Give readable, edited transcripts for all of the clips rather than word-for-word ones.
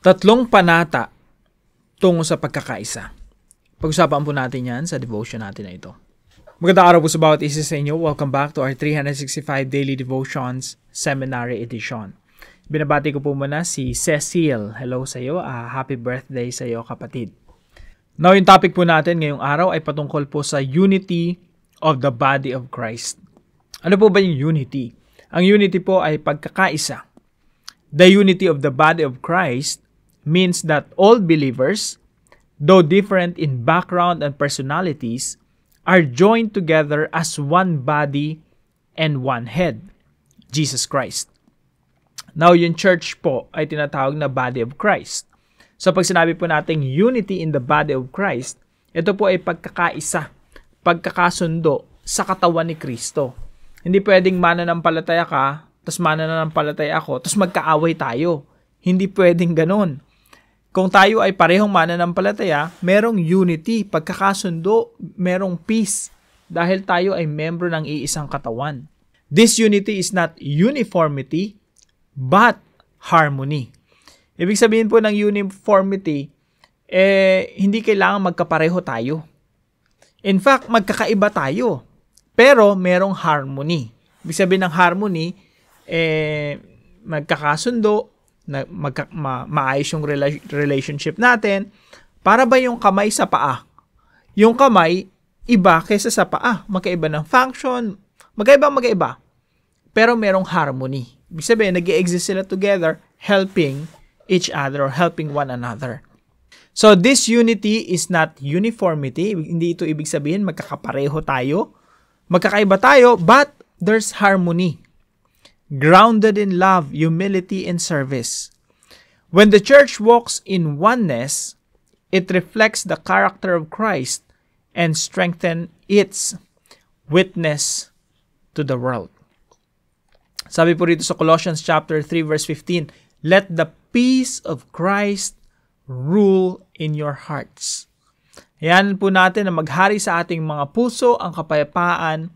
Tatlong panata tungo sa pagkakaisa. Pag-usapan po natin yan sa devotion natin na ito. Magandang araw po sa bawat isa sa inyo. Welcome back to our 365 Daily Devotions Seminary Edition. Binabati ko po muna si Cecile. Hello sa iyo. Happy birthday sa iyo, kapatid. Now, yung topic po natin ngayong araw ay patungkol po sa unity of the body of Christ. Ano po ba yung unity? Ang unity po ay pagkakaisa. The unity of the body of Christ means that all believers, though different in background and personalities, are joined together as one body and one head, Jesus Christ. Now, yung church po ay tinatawag na body of Christ. So, pag sinabi po nating unity in the body of Christ, ito po ay pagkakaisa, pagkakasundo sa katawan ni Kristo. Hindi pwedeng mananampalataya ka, tapos mananampalataya ako, tapos magkaaway tayo. Hindi pwedeng ganun. Kung tayo ay parehong mananampalataya, merong unity, pagkakasundo, merong peace, dahil tayo ay membro ng iisang katawan. This unity is not uniformity, but harmony. Ibig sabihin po ng uniformity, hindi kailangan magkapareho tayo. In fact, magkakaiba tayo, pero merong harmony. Ibig sabihin ng harmony, magkakasundo, maayos yung relationship natin. Para ba yung kamay sa paa? Yung kamay, iba kaysa sa paa. Magkaiba ng function, magkaiba. Pero merong harmony. Ibig sabihin, nag-i-exist sila together, helping each other or helping one another. So, this unity is not uniformity. Hindi ito ibig sabihin, magkakapareho tayo. Magkakaiba tayo, but there's harmony. Grounded in love, humility, and service. When the church walks in oneness, it reflects the character of Christ and strengthens its witness to the world. Sabi po rito sa Colossians chapter 3 verse 15, let the peace of Christ rule in your hearts. Ayan po natin na maghari sa ating mga puso ang kapayapaan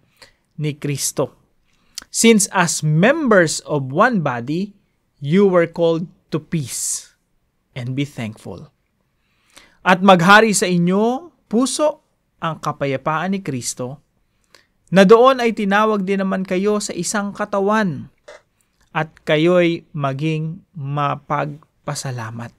ni Kristo. Since as members of one body, you were called to peace and be thankful. At maghari sa inyong puso ang kapayapaan ni Kristo, na doon ay tinawag din naman kayo sa isang katawan at kayo'y maging mapagpasalamat.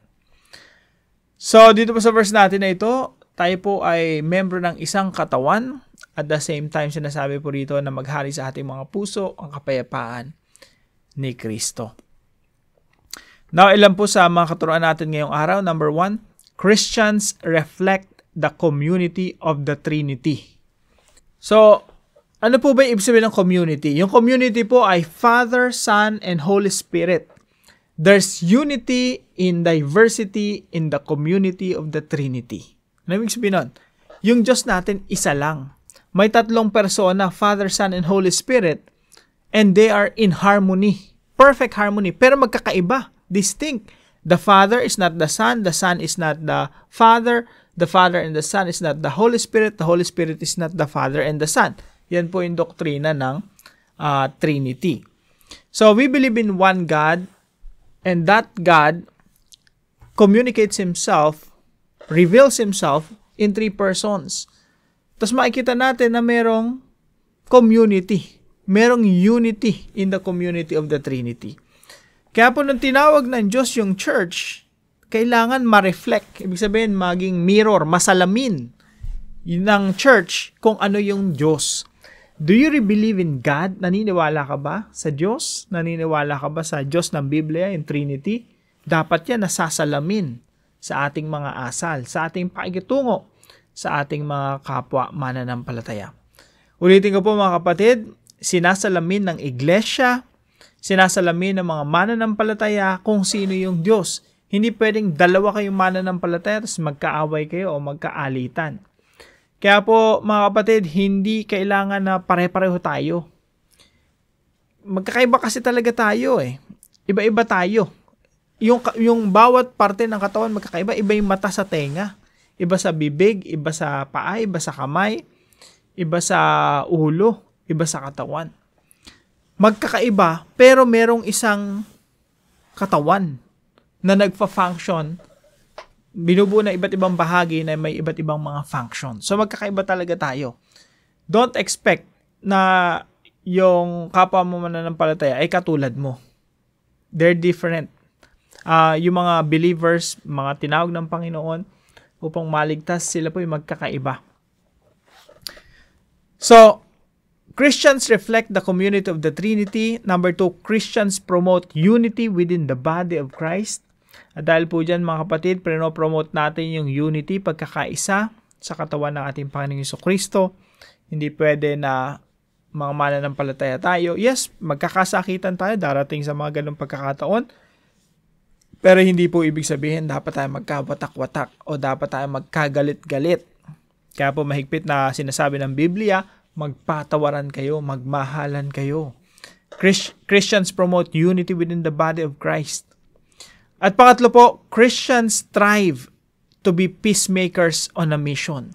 So, dito po sa verse natin na ito, tayo po ay membro ng isang katawan. At the same time, sinasabi po rito na maghari sa ating mga puso ang kapayapaan ni Kristo. Now, ilan po sa mga katuruan natin ngayong araw. Number 1, Christians reflect the community of the Trinity. So, ano po ba yung ibig sabihin ng community? Yung community po ay Father, Son, and Holy Spirit. There's unity in diversity in the community of the Trinity. Ano ibig sabihin nun? Yung Diyos natin, isa lang. May tatlong persona, Father, Son, and Holy Spirit, and they are in harmony. Perfect harmony. Pero magkakaiba. Distinct. The Father is not the Son is not the Father and the Son is not the Holy Spirit is not the Father and the Son. Yan po yung doktrina ng Trinity. So, we believe in one God, and that God communicates Himself, reveals Himself in three persons. Tapos makikita natin na merong community. Merong unity in the community of the Trinity. Kaya po nung tinawag ng Diyos yung church, kailangan ma-reflect. Ibig sabihin, maging mirror, masalamin ng church kung ano yung Diyos. Do you really believe in God? Naniniwala ka ba sa Diyos? Naniniwala ka ba sa Diyos ng Biblia, yung Trinity? Dapat yan nasasalamin sa ating mga asal, sa ating pakikitungo, sa ating mga kapwa mananampalataya. Ulitin ko po mga kapatid, sinasalamin ng iglesia, sinasalamin ng mga mananampalataya kung sino yung Diyos. Hindi pwedeng dalawa kayong mananampalataya tapos magkaaway kayo o magkaalitan. Kaya po mga kapatid, hindi kailangan na pare-pareho tayo. Magkakaiba kasi talaga tayo eh. Iba-iba tayo. Yung bawat parte ng katawan magkakaiba, iba yung mata sa tenga. Iba sa bibig, iba sa paa, iba sa kamay, iba sa ulo, iba sa katawan. Magkakaiba, pero merong isang katawan na nagfa-function, binubuo na iba't ibang bahagi na may iba't ibang mga function. So magkakaiba talaga tayo. Don't expect na yung kapwa mo mananampalataya ay katulad mo. They're different. Yung mga believers, mga tinawag ng Panginoon upang maligtas, sila po yung magkakaiba. So, Christians reflect the community of the Trinity. Number 2, Christians promote unity within the body of Christ. At dahil po dyan mga kapatid, promote natin yung unity, pagkakaisa sa katawan ng ating Panginoong Jesucristo. Hindi pwede na mga mananampalataya tayo. Yes, magkakasakitan tayo, darating sa mga ganong pagkakataon. Pero hindi po ibig sabihin dapat tayo magkawatak-watak o dapat tayo magkagalit-galit. Kaya po mahigpit na sinasabi ng Biblia, magpatawaran kayo, magmahalan kayo. Christians promote unity within the body of Christ. At pangatlo po, Christians strive to be peacemakers on a mission.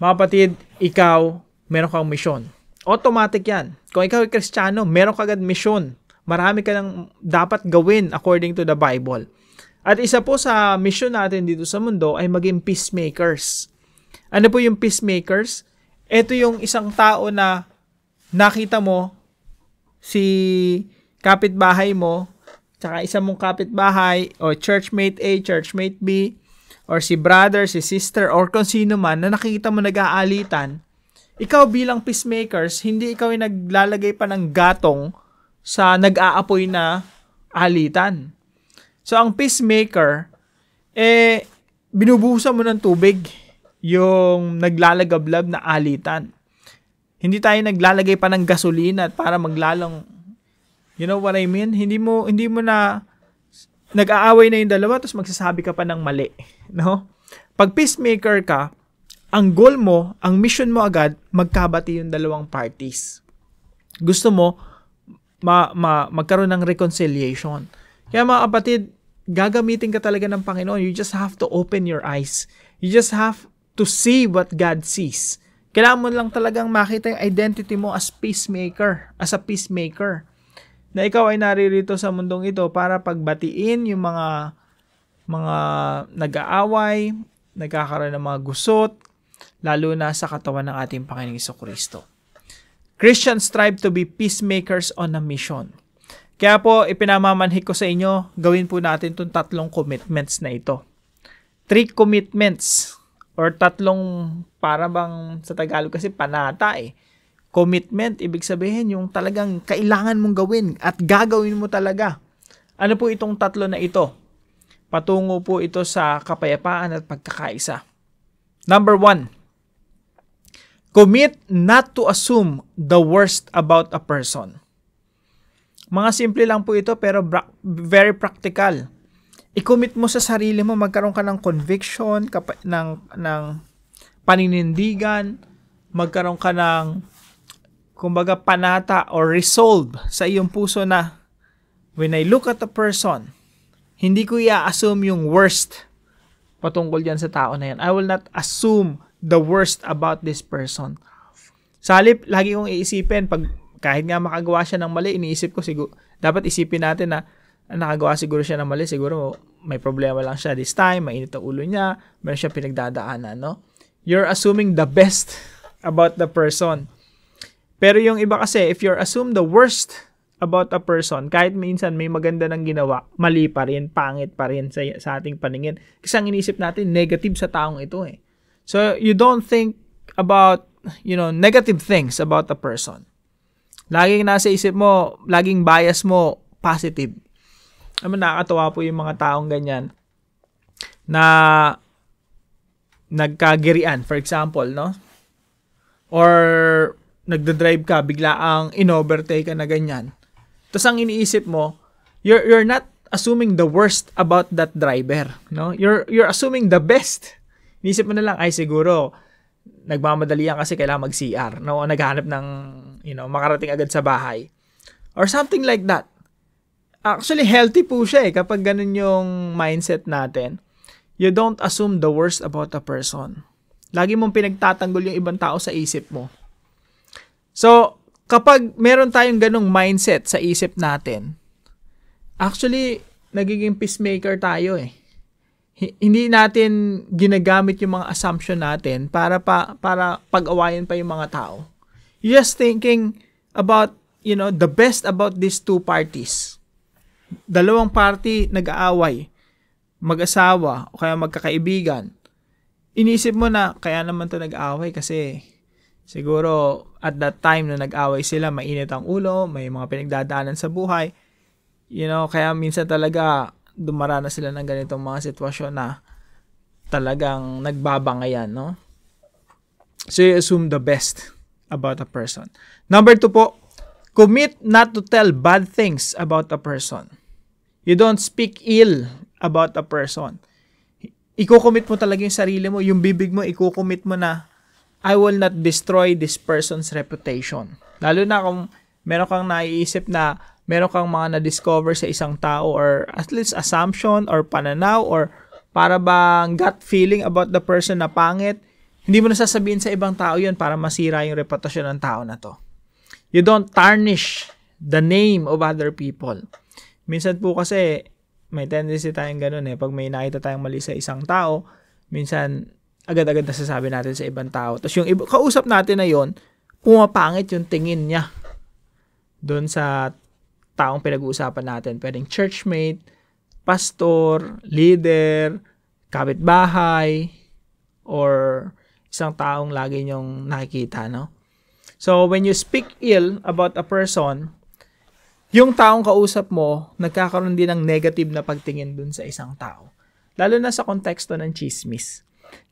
Mga kapatid, ikaw, meron kang mission. Automatic yan. Kung ikaw ay Kristiyano, meron ka agad mission. Marami ka nang dapat gawin according to the Bible. At isa po sa mission natin dito sa mundo ay maging peacemakers. Ano po yung peacemakers? Ito yung isang tao na nakita mo, si kapitbahay mo, tsaka isa mong kapitbahay, o churchmate A, churchmate B, or si brother, si sister, or kung sino man na nakikita mo nag-aalitan, ikaw bilang peacemakers, hindi ikaw yung naglalagay pa ng gatong sa nag-aapoy na alitan. So, ang peacemaker, binubuhusan mo ng tubig yung naglalagablab na alitan. Hindi tayo naglalagay pa ng gasolina at para maglalong, you know what I mean? Hindi mo na nag-aaway na yung dalawa tapos magsasabi ka pa ng mali, no? Pag peacemaker ka, ang goal mo, ang mission mo agad, magkabati yung dalawang parties. Gusto mo magkaroon ng reconciliation. Kaya mga kapatid, gagamitin ka talaga ng Panginoon. You just have to open your eyes. You just have to see what God sees. Kailangan mo lang talagang makita yung identity mo as peacemaker, as a peacemaker. Na ikaw ay naririto sa mundong ito para pagbatiin yung mga nag-aaway, nagkakaroon ng mga gusot, lalo na sa katawan ng ating Panginoong Jesucristo. Christians strive to be peacemakers on a mission. Kaya po, ipinamamanhik ko sa inyo, gawin po natin itong 3 commitments na ito. 3 commitments, or 3, para bang sa Tagalog kasi panata Commitment, ibig sabihin yung talagang kailangan mong gawin at gagawin mo talaga. Ano po itong 3 na ito? Patungo po ito sa kapayapaan at pagkakaisa. Number 1, commit not to assume the worst about a person. Mga simple lang po ito pero very practical. I-commit mo sa sarili mo, magkaroon ka ng conviction, ng paninindigan, magkaroon ka ng kumbaga panata or resolve sa iyong puso na when I look at a person, hindi ko i-assume yung worst patungkol dyan sa tao na yan. I will not assume the worst about this person. Sa halip, lagi kong iisipin, kahit nga makagawa siya ng mali, iniisip ko siguro, dapat isipin natin na nakagawa siguro siya ng mali, siguro may problema lang siya this time, mainit ang ulo niya, meron siya pinagdadaanan, no? You're assuming the best about the person. Pero yung iba kasi, if you're assume the worst about a person, kahit minsan may maganda ng ginawa, mali pa rin, pangit pa rin sa ating paningin. Kasi ang inisip natin, negative sa taong ito So, you don't think about, negative things about a person. Laging nasa isip mo, laging bias mo, positive. Nakakatawa po yung mga taong ganyan na nagkagirian, for example, no? Or nagdadrive ka, bigla ang in-overtake ka na ganyan. Tapos ang iniisip mo, you're not assuming the worst about that driver, no? You're assuming the best. Iniisip mo na lang, ay siguro, nagmamadali yan kasi kailangan mag-CR, no? Naghahanap ng, makarating agad sa bahay. Or something like that. Actually, healthy po siya kapag ganun yung mindset natin. You don't assume the worst about a person. Lagi mong pinagtatanggol yung ibang tao sa isip mo. So, kapag meron tayong ganung mindset sa isip natin, actually, nagiging peacemaker tayo eh. Hindi natin ginagamit yung mga assumption natin para pag-awayan pa yung mga tao. You're just thinking about, the best about these two parties. Dalawang party nag-aaway, mag-asawa, o kaya magkakaibigan. Inisip mo na, kaya naman to nag-aaway kasi siguro at that time na nag-aaway sila, mainit ang ulo, may mga pinagdadaanan sa buhay. Kaya minsan talaga dumaranas sila ng ganitong mga sitwasyon na talagang nagbabangayan, no? So you assume the best about a person. Number 2 po, commit not to tell bad things about a person. You don't speak ill about a person. Iko-commit mo talaga yung sarili mo, yung bibig mo, iko-commit mo na, I will not destroy this person's reputation. Lalo na kung meron kang naiisip na meron kang mga na-discover sa isang tao or at least assumption or pananaw or para bang gut feeling about the person na pangit, hindi mo nasasabihin sa ibang tao yun para masira yung reputasyon ng tao na to. You don't tarnish the name of other people. Minsan po kasi may tendency tayong ganun eh. Pag may nakita tayong mali sa isang tao, minsan agad-agad nasasabi natin sa ibang tao. Tapos yung kausap natin na yon, pumapangit yung tingin niya doon sa taong pinag-uusapan natin. Pwedeng churchmate, pastor, leader, kapitbahay, or isang taong lagi niyong nakikita, no? So, when you speak ill about a person, yung taong kausap mo, nagkakaroon din ng negative na pagtingin dun sa isang tao. Lalo na sa konteksto ng chismis.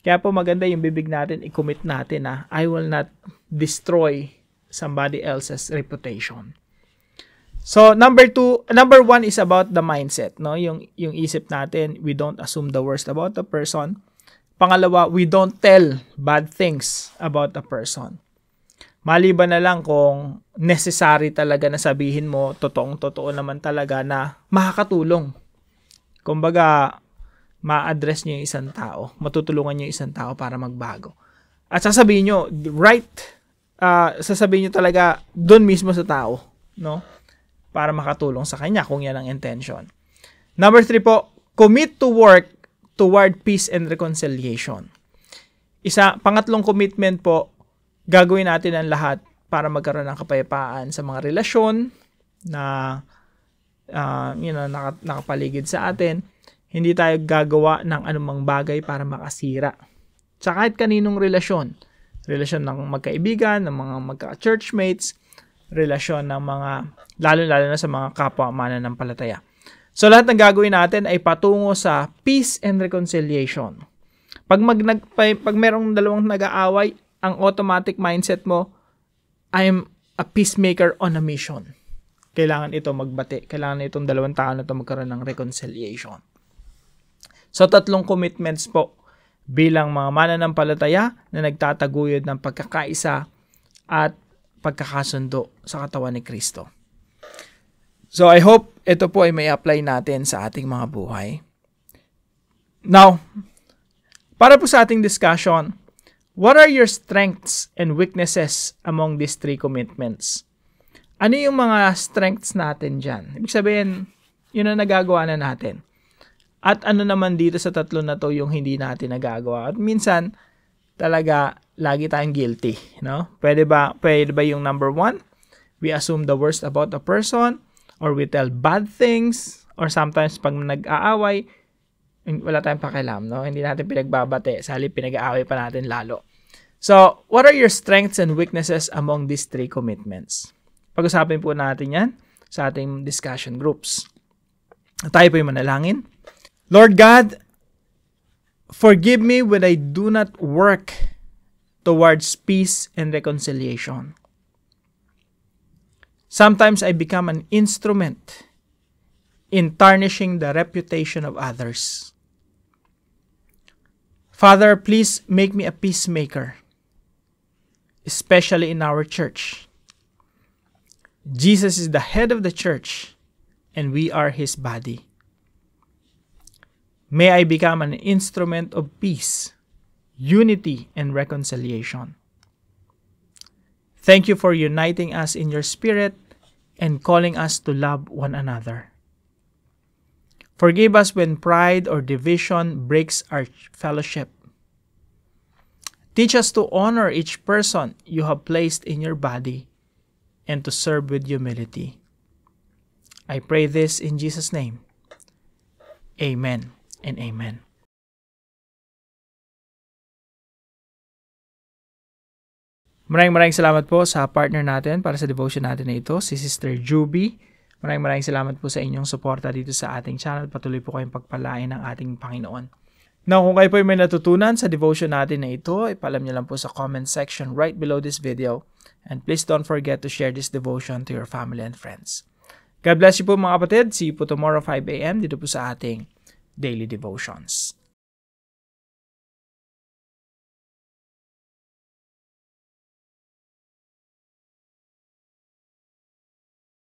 Kaya po maganda yung bibig natin, i-commit natin na I will not destroy somebody else's reputation. So, number 1 is about the mindset, no? Yung isip natin, we don't assume the worst about the person. Pangalawa, we don't tell bad things about a person. Maliban na lang kung necessary talaga na sabihin mo, totoong-totoo naman talaga na makakatulong. Kumbaga, ma-address niyo yung isang tao, matutulungan niyo yung isang tao para magbago. At sasabihin niyo, sasabihin niyo talaga doon mismo sa tao, no? Para makatulong sa kanya kung yan ang intention. Number 3 po, commit to work toward peace and reconciliation. Pangatlong commitment po, gagawin natin ang lahat para magkaroon ng kapayapaan sa mga relasyon na nakapaligid sa atin. Hindi tayo gagawa ng anumang bagay para makasira. Sa kahit kaninong relasyon ng magkaibigan, ng mga magka-churchmates, relasyon ng mga, lalo-lalo na sa mga kapwa mananampalataya. So lahat ng gagawin natin ay patungo sa peace and reconciliation. Pag merong dalawang nag-aaway, ang automatic mindset mo, I'm a peacemaker on a mission. Kailangan ito magbati. Kailangan itong dalawang tao na ito magkaroon ng reconciliation. So, 3 commitments po bilang mga mananampalataya na nagtataguyod ng pagkakaisa at pagkakasundo sa katawan ni Kristo. So, I hope ito po ay may apply natin sa ating mga buhay. Now, para po sa ating discussion, what are your strengths and weaknesses among these 3 commitments? Ano yung mga strengths natin dyan? Ibig sabihin, yun ang nagagawa na natin. At ano naman dito sa 3 na to yung hindi natin nagagawa? At minsan, talaga, lagi tayong guilty. No? Pwede ba yung number 1? We assume the worst about a person, or we tell bad things, or sometimes pag nag-aaway, wala tayong pakialam, no? Hindi natin pinagbabate, sa halip pinag-aaway pa natin lalo. So, what are your strengths and weaknesses among these 3 commitments? Pag-usapin po natin yan sa ating discussion groups. Tayo po yung manalangin. Lord God, forgive me when I do not work towards peace and reconciliation. Sometimes I become an instrument in tarnishing the reputation of others. Father, please make me a peacemaker, especially in our church. Jesus is the head of the church, and we are His body. May I become an instrument of peace, unity, and reconciliation. Thank you for uniting us in your Spirit and calling us to love one another. Forgive us when pride or division breaks our fellowship. Teach us to honor each person you have placed in your body and to serve with humility. I pray this in Jesus' name. Amen and amen. Maraming salamat po sa partner natin para sa devotion natin na ito, si Sister Juby. Maraming salamat po sa inyong suporta dito sa ating channel. Patuloy po kayong pagpalain ng ating Panginoon. Now, kung kayo po may natutunan sa devotion natin na ito, ipalam niyo lang po sa comment section right below this video. And please don't forget to share this devotion to your family and friends. God bless you po mga kapatid. See you po tomorrow 5 a.m. dito po sa ating Daily Devotions.